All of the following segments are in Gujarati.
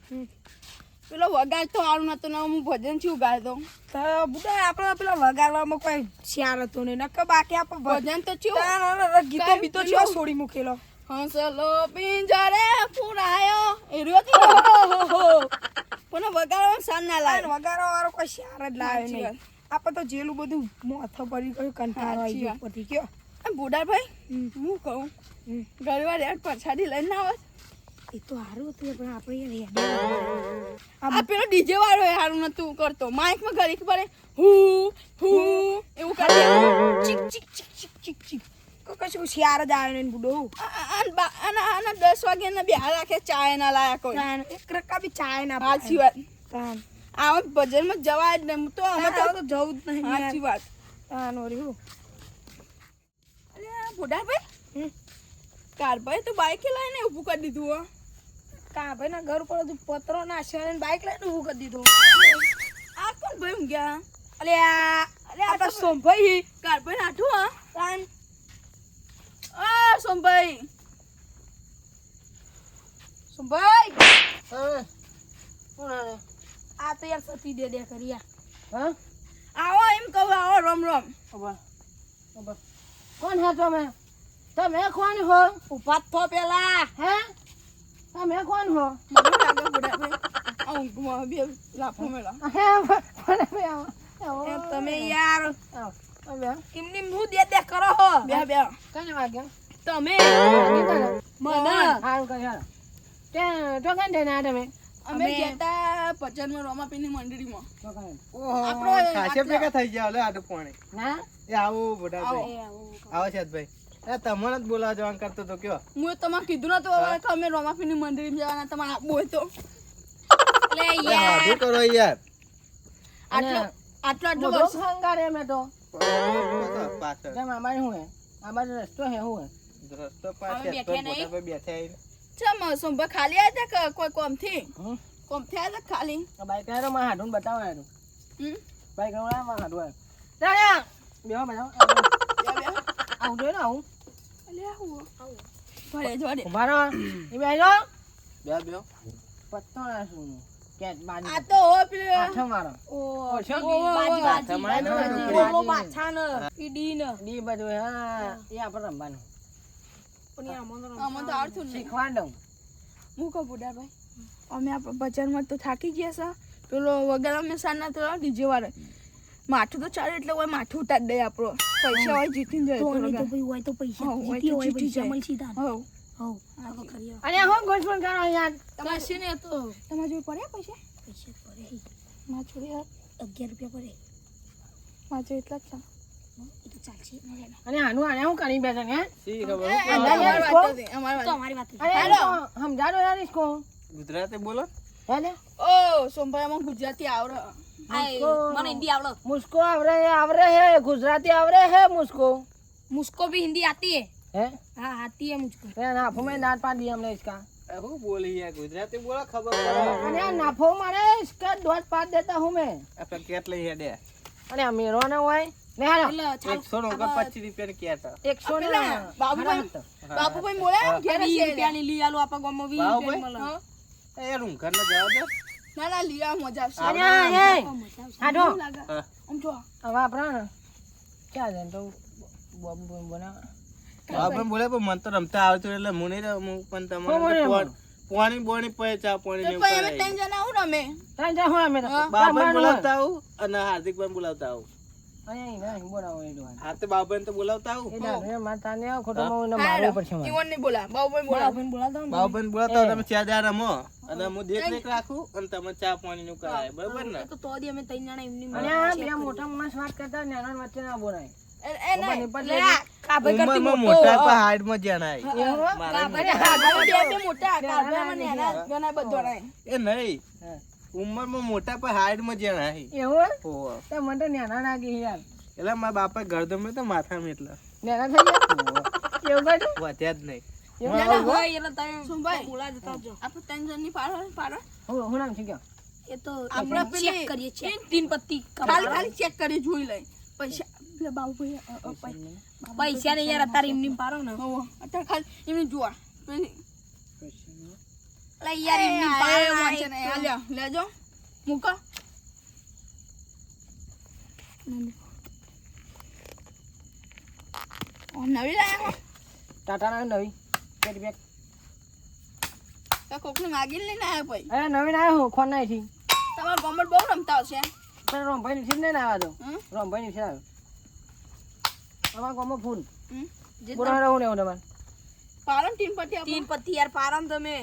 પેલો વગાડ તો સારું નતો ને હું ભજન છું ગાતો તો બુડા આપણે પેલા વગાડવામાં કોઈ શ્યાર હતો ને નકર બાકી આપણે ભજન તો છું ગીતો બીતો છે છોડી મૂકેલો હંસલો પિંજરે પુરાયો એ રહ્યો હતી પણ વગાડવાનું સાન ના લાગે વગાડવા વાળો કોઈ શ્યાર જ લાવે નહીં આપણે તો જેલું બધું માથા પડી ગયું કંટાળો આવી ગયો ઉપરથી કયો બુડાભાઈ હું કહું ગરવા રેડ પરસાડી લઈને આવે એ તો સારું હતું પણ આપણે આ પેલો ડીજે વાળો સારું નતું કરતો માઇકમાં ઘડીક પડે હું એવું કરે ચીક ચીક ચીક ચીક ચીક ચીક કશું શ્યાર જ આવે ને બુડો આના 10 વાગ્યાના બિહાર રાખે ચાય ના લાયા કોઈ એક રકા બી ચાય ના સાચી વાત આવા ભજનમાં જવાય જ નહીં તો અમે તો જવું જ નહીં સાચી વાત નો રહ્યું અરે બુડાભાઈ કારભાઈ તો બાઈક લઈને ઊભું કરી દીધું હો કારભાઈ ના ઘર ઉપર પત્રો નાખ્યો ને બાઈક લઈને ઊભું કરી દીધું આ કોણ ભાઈ ઊંઘ્યા અરે આ તો સોમભાઈ કારભાઈ નાઠું હા તાન સોમભાઈ આ તો યાર સતી દે કરી આવો એમ કહું આવો રમ રમ કોણ હે તમે કોણ હો ઉભા થો પેલા હે તમે કોણ હો મને લાગે બુડાભાઈ ઊંઘમાં બે લાફો મેળા તમે યાર એમની મું દે કરો હો બે કને વાગ્યા તમે મને હાલ કહ્યા તે તો કને દેના તમે અમે જતા ભજનમાં રોમાપીની મંડળીમાં આપણો ખાસે ભેગા થઈ ગયા લે આડો પાણી ના એ આવો બુડાભાઈ આવો શેતભાઈ એ તમને જ બોલાવા જવાનું કરતો તો કયો હું તમને કીધું નતું હવે કે અમે રોમાપીની મંડળીમાં જવાના તમારે બોય તો લે હાડું કરો યાર આટલો વર્ષ હંગારે મે તો પાછળ કેમ અમારે હું હે અમારો રસ્તો હે હું હે રસ્તો પાસે બુડાભાઈ બેઠા આવીને ચમ સોમભાઈ ખાલી આવ્યા કે કોઈ કોમથી આવ્યા ખાલી બાઈક આરો માં હાડું બતાવો યાર બાઈક આરો માં હાડું બેહો બેહો આવું દે ને આવું અલ્યા હું ભરે જોડે ઉભારો એ બેહો બેહો પત્તો ના સુનો કેટ બાજી આ તો હો પેલે આઠ મારો ઓ પાછા ને ઈડી ને ડી બધું હા એ આપણે રમવાનું પણ આમાં તો આવડતું નહીં શીખવાડું હું કહું બુડાભાઈ અમે આ બજારમાં તો થાકી ગયા છે પેલો વગર અમે સાના તો ડીજે વાળો માથું તો ચાલે એટલે હોય માથું ઉતાર દે આપણો પૈસા હોય જીતી જાય તો ભાઈ હોય તો પૈસા જીતી હોય પૈસા મળશે તાર હો અરે હું ગોઠવણ કરો યાર તમારે છે ને તો તમારે જોઈ પડ્યા પૈસા પડે માં છોડી 11 રૂપિયા પડે માં જો એટલા જ એ તો ચાલશે અને આનું આને હું કરી બેઠા ને સી ખબર અમારી વાત હાલો સમજાડો યાર इसको ગુજરાતી બોલો હેલે ઓ સોમભાઈ આમાં ગુજરાતી આવડે મને हिंदी आवड़ो मुझको आवरे है गुजराती आवरे है मुझको भी हिंदी आती है हाँ आती है मुझको नाफो में दांत पाड़ दिया हमने इसका હું બોલી યાર ગુજરાતી બોલો ખબર પડે अरे नाफो मारे इसका दांत पाड़ देता हूँ मैं આપણે કેટ લઈ હેડે अरे मेरो ना हुआ है नहीं 100 નો 25 રૂપિયા ની કેટ 100 ने બાબુભાઈ બોલ્યા ઘેર 20 રૂપિયા ની લઈ આલો આપા ગામમાં 20 રૂપિયા મળે એ રૂમ ઘર ને જવા દે ના લીયા મજા આવશે અરે હાડો આમ જો હવે આપણા ક્યાં જાય તો બાબુ બના આપણે બોલે પણ મન તો રમતા આવતું એટલે હું નહીં રમું પણ તમારે પાણી બોણી પે ચા પાણી ને તો અમે ત્રણ જણા આવું રમે ત્રણ જા હું અમે બાબાને બોલાવતા આવું અને હાર્દિકભાઈ બોલાવતા આવું અહીં નહીં બોલાવો એ દોન હા તો બાબાને તો બોલાવતા આવું એ દાને માતાને ખોટો માં મારવો પડશે મને ઈવન નહીં બોલા બાબુભાઈ બોલાવતા બાબાને બોલાવતા તમે ચા દા રમો અને હું દેખ રાખું અને તમે ચા પાણી નું કરાય બરાબર ને તો દી અમે ત્રણ જણા એમની અને બે મોટા માણસ વાત કરતા નાના વચ્ચે ના બોલાય ઉંમરમાં મોટા પર હાઈટ માં જણાય એ નહીં ઉંમરમાં મોટા પર હાઈટ માં જણાય એવું તો મને તો નાના લાગે યાર એટલે મારા બાપા ગરદમે તો માથામાં એટલે નાના થઈ ગયા એવું કઈ વધ્યા જ નહીં હું નામ છે ક્યાં એ તો આપણે ચેક કરીએ છીએ તીન પત્તી ખાલી ચેક કરી જોઈ લઈ પૈસા પેલા બાબુભાઈ પૈસા ને યાર અત્યારે એમની પારો ને અત્યારે ખાલી એમને જોવા અલે યાર એમની પાયો મોંચે ને આ લ્યો લેજો મૂકો ઓ નવી લાયા હો ટાટા નવી કેરી બેગ તો કોકને માગી લઈને આયા ભાઈ અરે નવીન આવ્યો હું ખોન નાખી તમારા ગામમાં બહુ રમતા હશે પણ રોમભાઈ ની ઠીક નહીં આવ્યા તો હમ? રોમભાઈ ની ઠીક આવ્યો અમારા ગામમાં ફૂલ જે બોલા રહું ને એવું તમારે પાલન ટીમ પરથી તીન પત્તી યાર પારામ તમે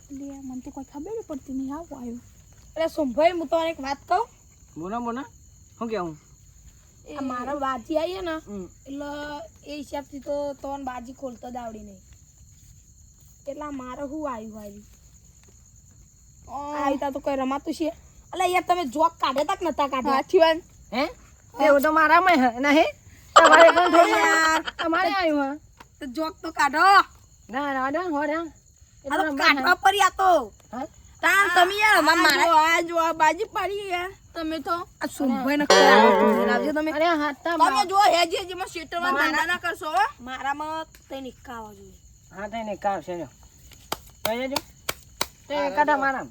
મને તો કોઈ ખબર નહીં પડતી નહીં આવું આવ્યું અરે સોમભાઈ હું તો એક વાત કહું બોના શું કેવું આ મારા બાજી આવીએ ને હમ. એટલે એ હિસાબથી તો તોન બાજી ખોલતો જ આવડી નહીં એટલે મારે શું આવ્યું આવી તા તો કોઈ રમાતું છે અલે યાર તમે જોક કાઢે તક નતા કાઢ્યા સાચી વાત હે એવું તો મારામાં હે નહીં તમારે પણ થોડું તમારે આવ્યું હા તો જોક તો કાઢો ના ના ના હો રે આ તો કાઢવા પડી આ તો હા તાણ તમે યાર મારા આ જો આ બાજી પાડી યાર તમે તો આ સોમભાઈ ને કરાવજો તમે અરે હાથતા તમે જો હેજી હેજીમાં શેટરમાં ધંધા ના કરશો હો મારામાં તઈ નિકાવા જોઈએ હા થઈને કામ છે જો કઈ જજો તે કાઢા મારામ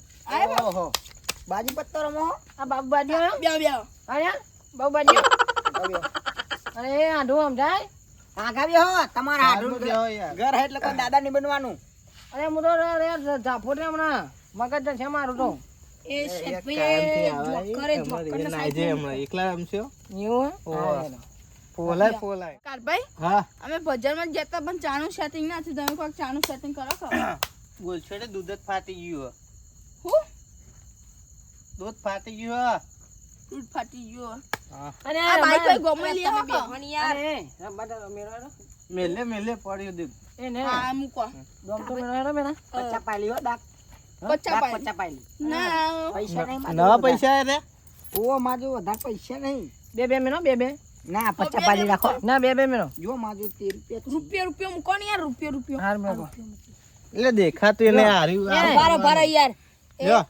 ઓહો બાજી પત્તો રમો આ બાબુ બાજી બે બે અરે બાબુ બાજી અરે આઢું આમ જાય આગા બે હો તમારા સારું હાડું બેહો યાર. ઘર હે એટલે કોઈ દાદા નહીં બનવાનું અરે હું તો રે ઝાફો રે હમણાં મગજ છે મારું તો એ એક શેઠભાઈ કામથી જોક આવે, કરે જોક અમારે કરીને એને આજે હમણાં એકલા રમશો એવું ઓહો. હે ફોલાય કારભાઈ હા અમે બજારમાં જતા પણ ચાનું સેટિંગ ના થયું તમે કોઈક ચાનું સેટિંગ કરો ખબર બોલશો ને દૂધ જ ફાટી ગયું હું દૂધ ફાટી ગયું દૂધ ફાટી ગયો હા અરે આ બાઈક કોઈ ગમે તમે લે હો બેહવાની યાર અરે રબ્બા મેરો મેલે પડ્યું દૂધ એ ને હા મૂકો દોમ તો મેરો મેરા પચ્ચા પાલી હો ડાક પચ્ચા ડાક પાઈ પચ્ચા પાલી ના પૈસા નહીં મારે નવા વધારે. પૈસા રે ઓ માજો વધારે પૈસા નહીં બે મેરો બે ના પચ્ચા પાલી રાખો ના બે મેરો જો માજો 13 રૂપિયા રૂપિયો મૂકો ને યાર રૂપિયો હાર મેરો એટલે દેખાતું એને હાર્યું આ. ભારો ભારો યાર લ્યો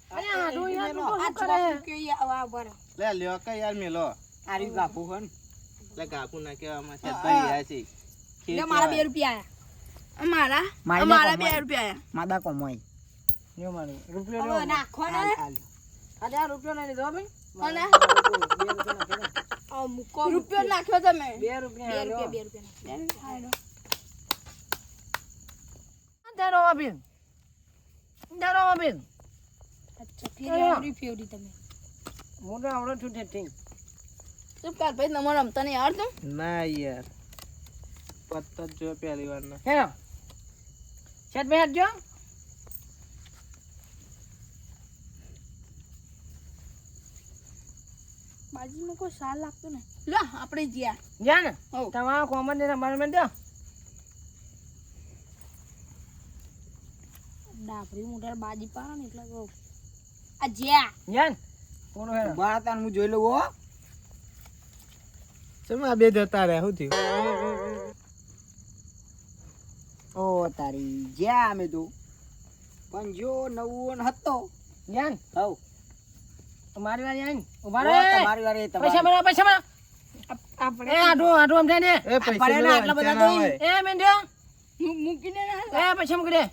અરે આઢું યાર તું તો આ શું કરે જોક કે યાર આ ભારો લે લ્યો કે યાર મેલો આરી ગાપુ હન એટલે ગાપુ ના કહેવામાં છે ભાઈ રહ્યા છે લે મારા 2 રૂપિયા આયા અમારા 2 રૂપિયા આયા માદા કોમોય લ્યો મારું રૂપિયો હવે લ્યો નાખો ને અરે આ રૂપિયો નહીં લીધો ભાઈ અને આ મૂકો રૂપિયો નાખ્યો તમે 2 રૂપિયા 2 લ્યો રૂપિયા દારો આપીન અચ્છા ફેરી ફેરી તમે હું તો આવડો છું ઠીક તો કારભાઈ તમારે રમતા નહીં આવડતું ના યાર પત્તા જ જો પહેલી વાર ના હે શેઠ ભાઈ હટજો બાજીમાં કોઈ સાલ લાગતો ને લો આપણે જ્યાં જા ને હો. તમારા કોમન ને તમારે મેં દો ડાબરી મોટર બાજી પાડો ને એટલે તો આ જ્યા જા ને પૂરો હે બાળતાન હું જોઈ લઉં હો ચમ આ બે જતા રહ્યા શું થયું ઓ તારી જ્યાં અમે તો પણ જો 9 હતો જા ને હવ મારી વારી આવીને ઉભા ઓ રહે તમારી વારે પૈસા મળો આપણે એ આઢું આમ જાય ને એ પૈસા પડે ને લેવા આટલા બધા વાંચ્યા ના તો હોય. એ મેં દો મૂકીને ના એ પૈસા મૂકી દે